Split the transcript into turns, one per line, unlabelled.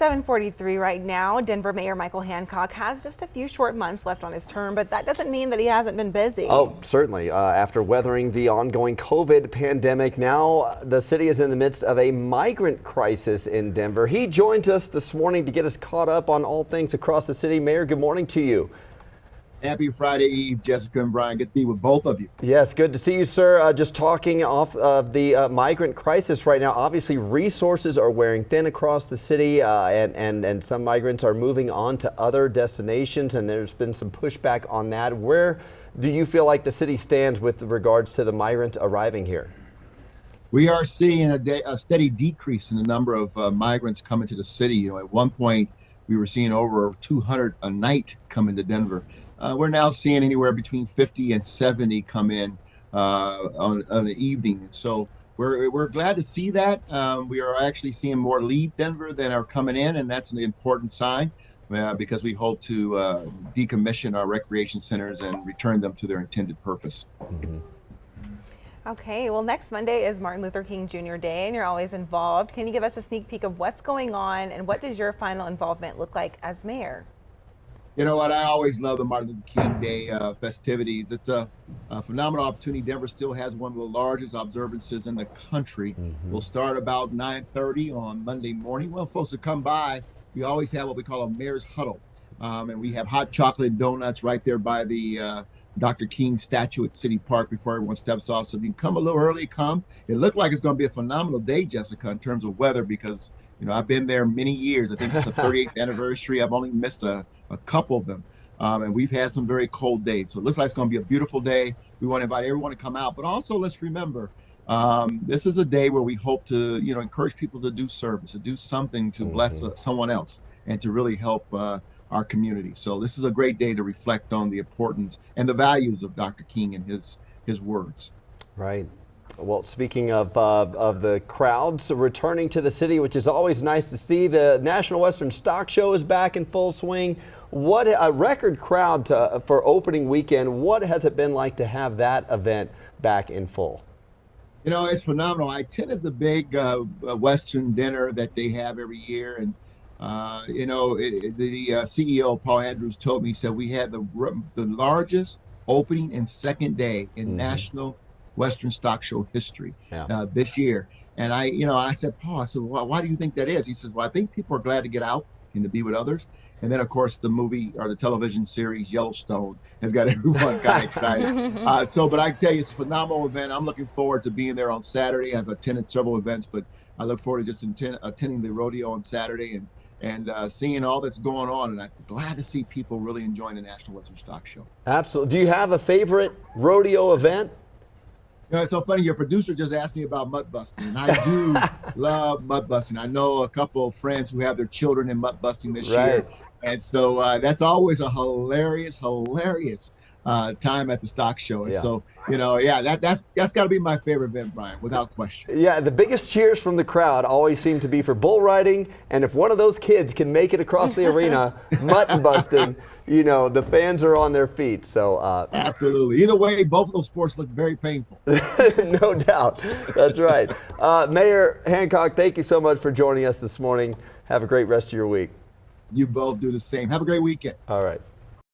7:43 right now. Denver Mayor Michael Hancock has just a few short months left on his term, but that doesn't mean that he hasn't been busy.
Oh, certainly. After weathering the ongoing COVID pandemic, now the city is in the midst of a migrant crisis in Denver. He joins us this morning to get us caught up on all things across the city. Mayor, good morning to you.
Happy Friday Eve, Jessica and Brian. Good to be with both of you.
Yes, good to see you, sir. Just talking off of the migrant crisis right now. Obviously, resources are wearing thin across the city, and some migrants are moving on to other destinations, and there's been some pushback on that. Where do you feel like the city stands with regards to the migrants arriving here?
We are seeing a steady decrease in the number of migrants coming to the city. At one point, we were seeing over 200 a night coming to Denver. We're now seeing anywhere between 50 and 70 come in on the evening. So we're glad to see that. We are actually seeing more leave Denver than are coming in, and that's an important sign because we hope to decommission our recreation centers and return them to their intended purpose.
Mm-hmm.
Okay, well, next Monday is Martin Luther King Jr. Day, and you're always involved. Can you give us a sneak peek of what's going on, and what does your final involvement look like as mayor?
You know what? I always love the Martin Luther King Day festivities. It's a phenomenal opportunity. Denver still has one of the largest observances in the country.
Mm-hmm.
We'll start about 9:30 on Monday morning. Well, folks will come by. We always have what we call a mayor's huddle. And we have hot chocolate donuts right there by the Dr. King statue at City Park before everyone steps off. So if you can come a little early, come. It looked like it's going to be a phenomenal day, Jessica, in terms of weather, because I've been there many years. I think it's the 38th anniversary. I've only missed a couple of them. And we've had some very cold days. So it looks like it's going to be a beautiful day. We want to invite everyone to come out. But also, let's remember, this is a day where we hope to, encourage people to do service, to do something to bless someone else and to really help our community. So this is a great day to reflect on the importance and the values of Dr. King and his words.
Right. Well, speaking of the crowds returning to the city, which is always nice to see, the National Western Stock Show is back in full swing. What a record crowd for opening weekend. What has it been like to have that event back in full?
It's phenomenal. I attended the big Western dinner that they have every year, and the CEO Paul Andrews told me, he said we had the largest opening and second day in National Western Stock Show history this year. And I said, Paul, I said, well, why do you think that is? He says, well, I think people are glad to get out and to be with others. And then, of course, the movie or the television series Yellowstone has got everyone kind of excited. But I tell you, it's a phenomenal event. I'm looking forward to being there on Saturday. I've attended several events, but I look forward to just attending the rodeo on Saturday and seeing all that's going on. And I'm glad to see people really enjoying the National Western Stock Show.
Absolutely. Do you have a favorite rodeo event?
It's so funny. Your producer just asked me about mud busting, and I do love mud busting. I know a couple of friends who have their children in mud busting this year. And so that's always a hilarious time at the stock show. And so, that's got to be my favorite event, Brian, without question.
Yeah, the biggest cheers from the crowd always seem to be for bull riding. And if one of those kids can make it across the arena, mutton busting, the fans are on their feet. So
absolutely. Either way, both of those sports look very painful.
No doubt. That's right. Mayor Hancock, thank you so much for joining us this morning. Have a great rest of your week.
You both do the same. Have a great weekend.
All right.